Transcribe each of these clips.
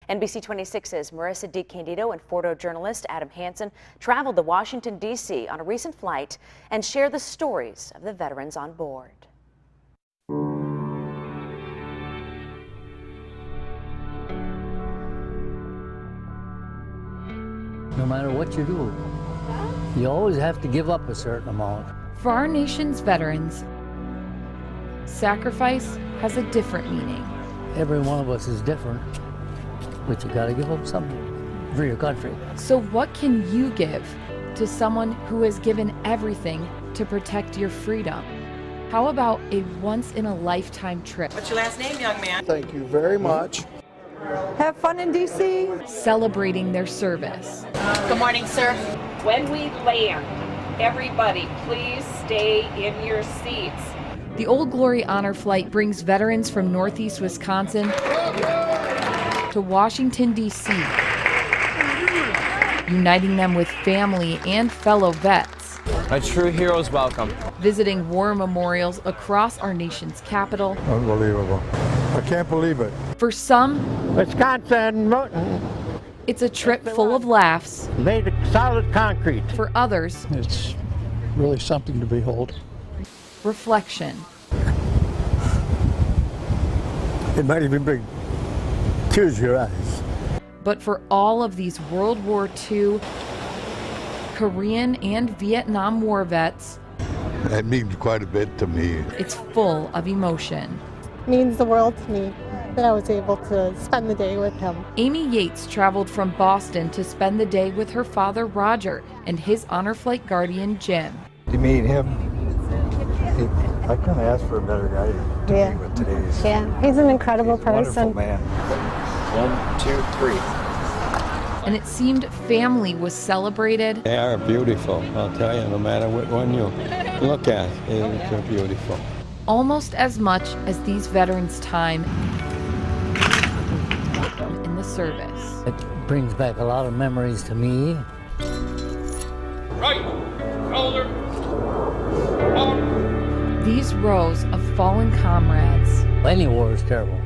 NBC 26's Marisa DeCandido and photojournalist Adam Hansen traveled to Washington, D.C. on a recent flight and shared the stories of the veterans on board. No matter what you do, you always have to give up a certain amount. For our nation's veterans, sacrifice has a different meaning. Every one of us is different, but you gotta give up something for your country. So what can you give to someone who has given everything to protect your freedom? How about a once-in-a-lifetime trip? What's your last name, young man? Thank you very much. Have fun in D.C. Celebrating their service. Good morning, sir. When we land, everybody please stay in your seats. The Old Glory Honor Flight brings veterans from Northeast Wisconsin to Washington, D.C., uniting them with family and fellow vets. A true hero's welcome. Visiting war memorials across our nation's capital. Unbelievable. I can't believe it. For some, Wisconsin it's a trip full of laughs. made of solid concrete. For others, It's really something to behold. reflection. It might even bring tears to your eyes. But for all of these World War II, Korean, and Vietnam War vets, that means quite a bit to me. it's full of emotion. Means the world to me that I was able to spend the day with him. Amy Yates traveled from Boston to spend the day with her father Roger and his honor flight guardian Jim. You meet him? I couldn't ask for a better guy to be with today's. Yeah, he's an incredible person. Wonderful man. 1, 2, 3. And it seemed family was celebrated. They are beautiful, I'll tell you, no matter what one you look at, they're beautiful. Almost as much as these veterans' time in the service. It brings back a lot of memories to me. Right, shoulder, on. These rows of fallen comrades. Any war is terrible.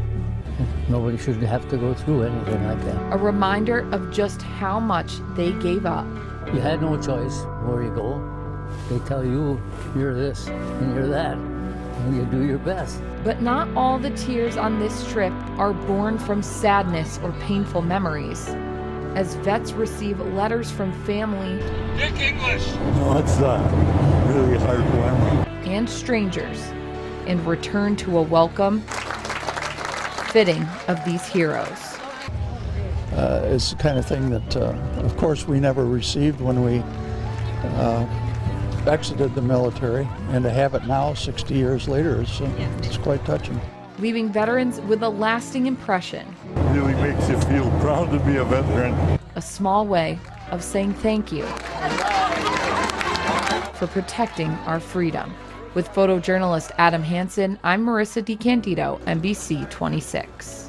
Nobody should have to go through anything like that. A reminder of just how much they gave up. You had no choice where you go. They tell you you're this and you're that, and you do your best. But not all the tears on this trip are born from sadness or painful memories. As vets receive letters from family Dick English. No, it's really heartwarming. and strangers, and return to a welcome fitting of these heroes. It's the kind of thing that, of course, we never received when we exited the military, and to have it now, 60 years later, it's quite touching. Leaving veterans with a lasting impression. It really makes you feel proud to be a veteran. A small way of saying thank you for protecting our freedom. With photojournalist Adam Hansen, I'm Marisa DeCandido, NBC 26.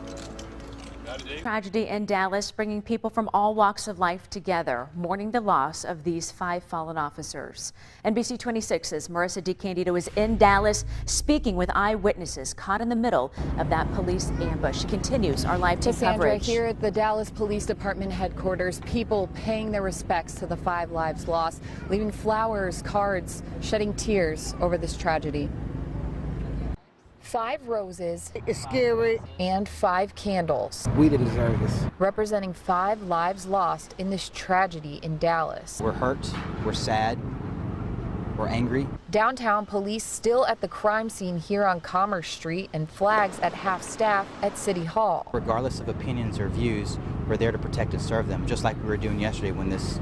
Tragedy in Dallas, bringing people from all walks of life together, mourning the loss of these 5 fallen officers. NBC 26's Marisa DeCandido is in Dallas, speaking with eyewitnesses caught in the middle of that police ambush. She continues our live team coverage. Here at the Dallas Police Department headquarters, people paying their respects to the 5 lives lost, leaving flowers, cards, shedding tears over this tragedy. 5 roses. It's scary. And 5 candles. We didn't deserve this. Representing 5 lives lost in this tragedy in Dallas. We're hurt, we're sad, we're angry. Downtown police still at the crime scene here on Commerce Street and flags at half staff at City Hall. Regardless of opinions or views, we're there to protect and serve them, just like we were doing yesterday when this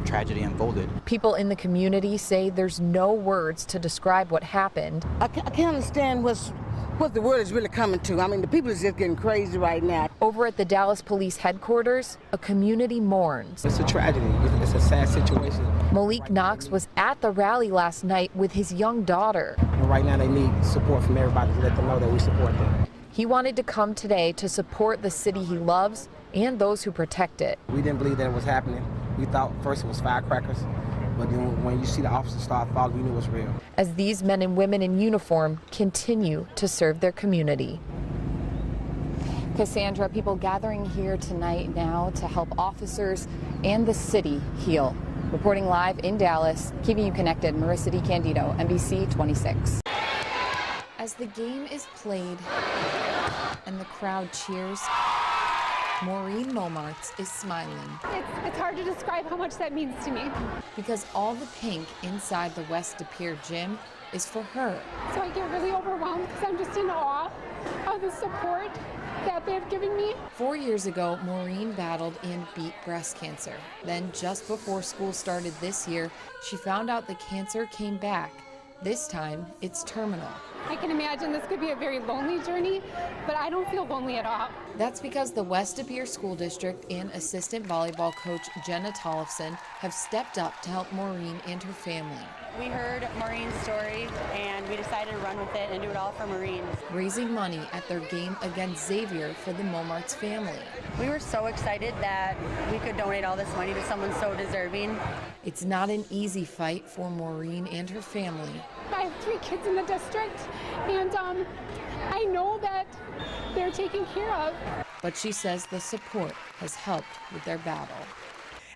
tragedy unfolded. People in the community say there's no words to describe what happened. I can't understand what the world is really coming to. I mean, the people is just getting crazy right now. Over at the Dallas Police headquarters, a community mourns. It's a tragedy. It's a sad situation. Malik Knox was at the rally last night with his young daughter. And right now they need support from everybody to let them know that we support them. He wanted to come today to support the city he loves and those who protect it. We didn't believe that it was happening. We thought first it was firecrackers. But then when you see the officers start falling, you knew it was real. As these men and women in uniform continue to serve their community. Cassandra, people gathering here tonight now to help officers and the city heal. Reporting live in Dallas, keeping you connected, Marisa DeCandido, NBC 26. As the game is played and the crowd cheers, Maureen Momartz is smiling. It's hard to describe how much that means to me. Because all the pink inside the West De Pere gym is for her. So I get really overwhelmed because I'm just in awe of the support that they've given me. 4 years ago, Maureen battled and beat breast cancer. Then just before school started this year, she found out the cancer came back. This time, it's terminal. I can imagine this could be a very lonely journey, but I don't feel lonely at all. That's because the West De Pere School District and assistant volleyball coach Jenna Tollefson have stepped up to help Maureen and her family. We heard Maureen's story and we decided to run with it and do it all for Maureen. Raising money at their game against Xavier for the Momartz family. We were so excited that we could donate all this money to someone so deserving. It's not an easy fight for Maureen and her family. I have 3 kids in the district, and I know that they're taken care of. But she says the support has helped with their battle.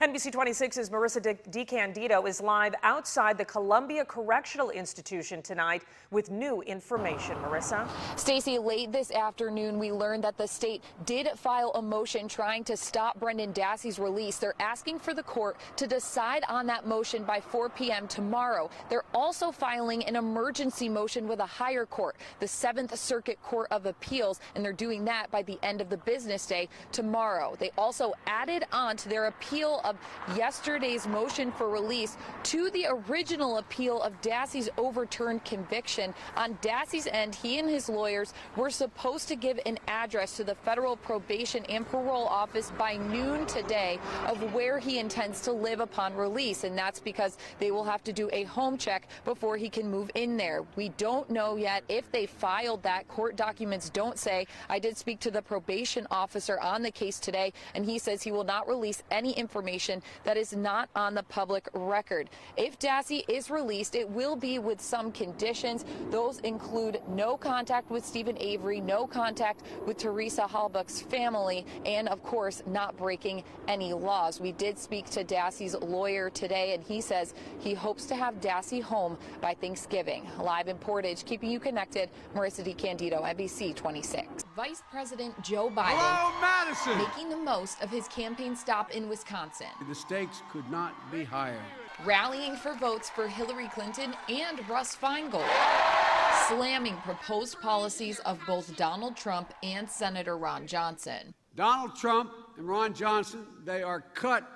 NBC 26's Marisa DeCandido is live outside the Columbia Correctional Institution tonight with new information. Marisa? Stacey, late this afternoon, we learned that the state did file a motion trying to stop Brendan Dassey's release. They're asking for the court to decide on that motion by 4 p.m. tomorrow. They're also filing an emergency motion with a higher court, the 7th Circuit Court of Appeals, and they're doing that by the end of the business day tomorrow. They also added on to their appeal of yesterday's motion for release to the original appeal of Dassey's overturned conviction. On Dassey's end, he and his lawyers were supposed to give an address to the federal probation and parole office by noon today of where he intends to live upon release, and that's because they will have to do a home check before he can move in there. We don't know yet if they filed that. Court documents don't say. I did speak to the probation officer on the case today, and he says he will not release any information that is not on the public record. If Dassey is released, it will be with some conditions. Those include no contact with Stephen Avery, no contact with Teresa Halbach's family, and of course, not breaking any laws. We did speak to Dassey's lawyer today, and he says he hopes to have Dassey home by Thanksgiving. Live in Portage, keeping you connected, Marisa DeCandido, NBC 26. Vice President Joe Biden making the most of his campaign stop in Wisconsin. The stakes could not be higher. Rallying for votes for Hillary Clinton and Russ Feingold. Slamming proposed policies of both Donald Trump and Senator Ron Johnson. Donald Trump and Ron Johnson, they are cut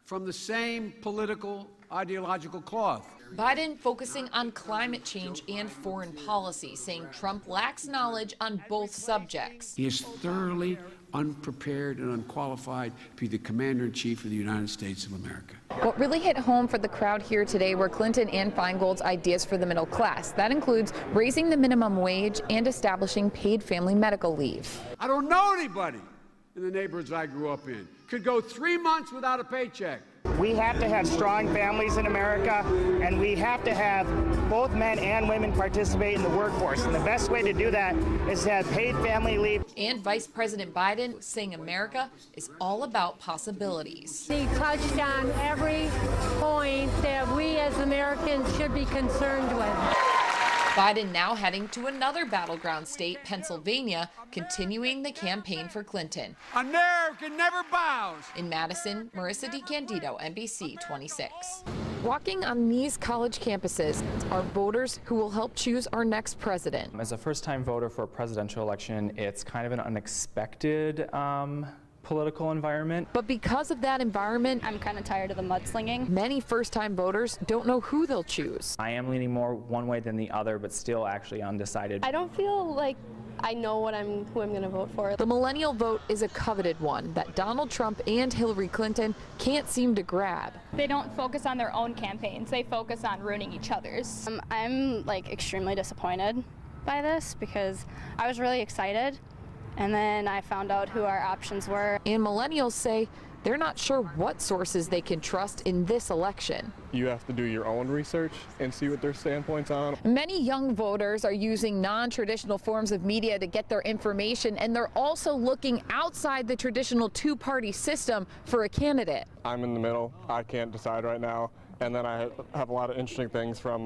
from the same political ideological cloth. Biden focusing on climate change and foreign policy, saying Trump lacks knowledge on both subjects. He is thoroughly unprepared and unqualified to be the commander-in-chief of the United States of America. What really hit home for the crowd here today were Clinton and Feingold's ideas for the middle class. That includes raising the minimum wage and establishing paid family medical leave. I don't know anybody in the neighborhoods I grew up in could go 3 months without a paycheck. We have to have strong families in America, and we have to have both men and women participate in the workforce. And the best way to do that is to have paid family leave. And Vice President Biden saying America is all about possibilities. He touched on every point that we as Americans should be concerned with. Biden now heading to another battleground state, Pennsylvania, continuing the campaign for Clinton. America never bows. In Madison, Marisa DeCandido, NBC 26. Walking on these college campuses are voters who will help choose our next president. As a first-time voter for a presidential election, it's kind of an unexpected political environment. But because of that environment, I'm kind of tired of the mudslinging. Many first-time voters don't know who they'll choose. I am leaning more one way than the other, but still actually undecided. I don't feel like I know who I'm going to vote for. The millennial vote is a coveted one that Donald Trump and Hillary Clinton can't seem to grab. They don't focus on their own campaigns. They focus on ruining each other's. I'm like extremely disappointed by this because I was really excited. And then I found out who our options were. And millennials say they're not sure what sources they can trust in this election. You have to do your own research and see what their standpoints on. Many young voters are using non-traditional forms of media to get their information, and they're also looking outside the traditional two-party system for a candidate. I'm in the middle. I can't decide right now. And then I have a lot of interesting things from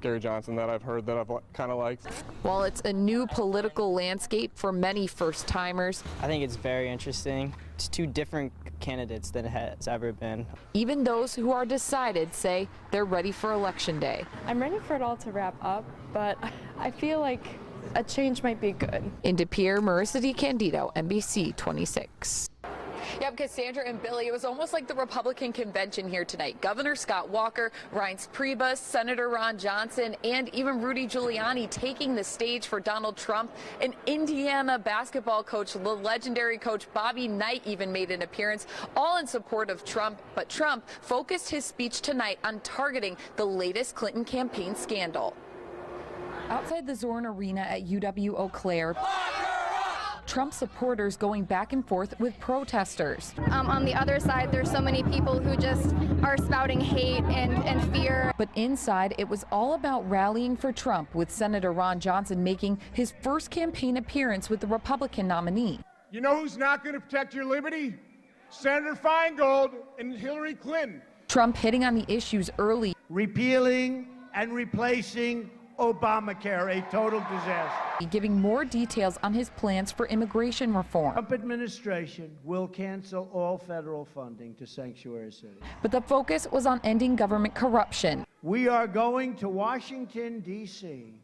Gary Johnson that I've heard that I've kind of liked. While it's a new political landscape for many first-timers, I think it's very interesting. It's two different candidates than it has ever been. Even those who are decided say they're ready for Election Day. I'm ready for it all to wrap up, but I feel like a change might be good. In De Pere, Marisa DeCandido, NBC 26. Yep, Cassandra and Billy, it was almost like the Republican convention here tonight. Governor Scott Walker, Reince Priebus, Senator Ron Johnson, and even Rudy Giuliani taking the stage for Donald Trump. An Indiana basketball coach, the legendary coach Bobby Knight, even made an appearance, all in support of Trump. But Trump focused his speech tonight on targeting the latest Clinton campaign scandal. Outside the Zorn Arena at UW-Eau Claire, Trump supporters going back and forth with protesters. On the other side, there's so many people who just are spouting hate and fear. But inside, it was all about rallying for Trump, with Senator Ron Johnson making his first campaign appearance with the Republican nominee. You know who's not going to protect your liberty? Senator Feingold and Hillary Clinton. Trump hitting on the issues early. Repealing and replacing Obamacare, a total disaster. Giving more details on his plans for immigration reform. Trump administration will cancel all federal funding to sanctuary cities. But the focus was on ending government corruption. We are going to Washington, D.C.,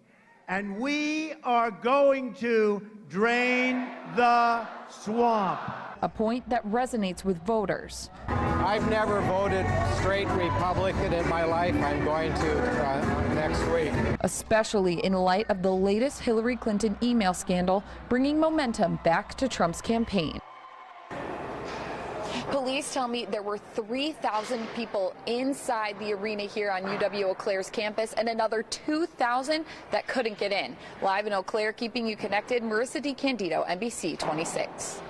and we are going to drain the swamp. A point that resonates with voters. I've never voted straight Republican in my life. I'm going to next week. Especially in light of the latest Hillary Clinton email scandal, bringing momentum back to Trump's campaign. Police tell me there were 3,000 people inside the arena here on UW-Eau Claire's campus and another 2,000 that couldn't get in. Live in Eau Claire, keeping you connected, Marisa DeCandido, NBC 26.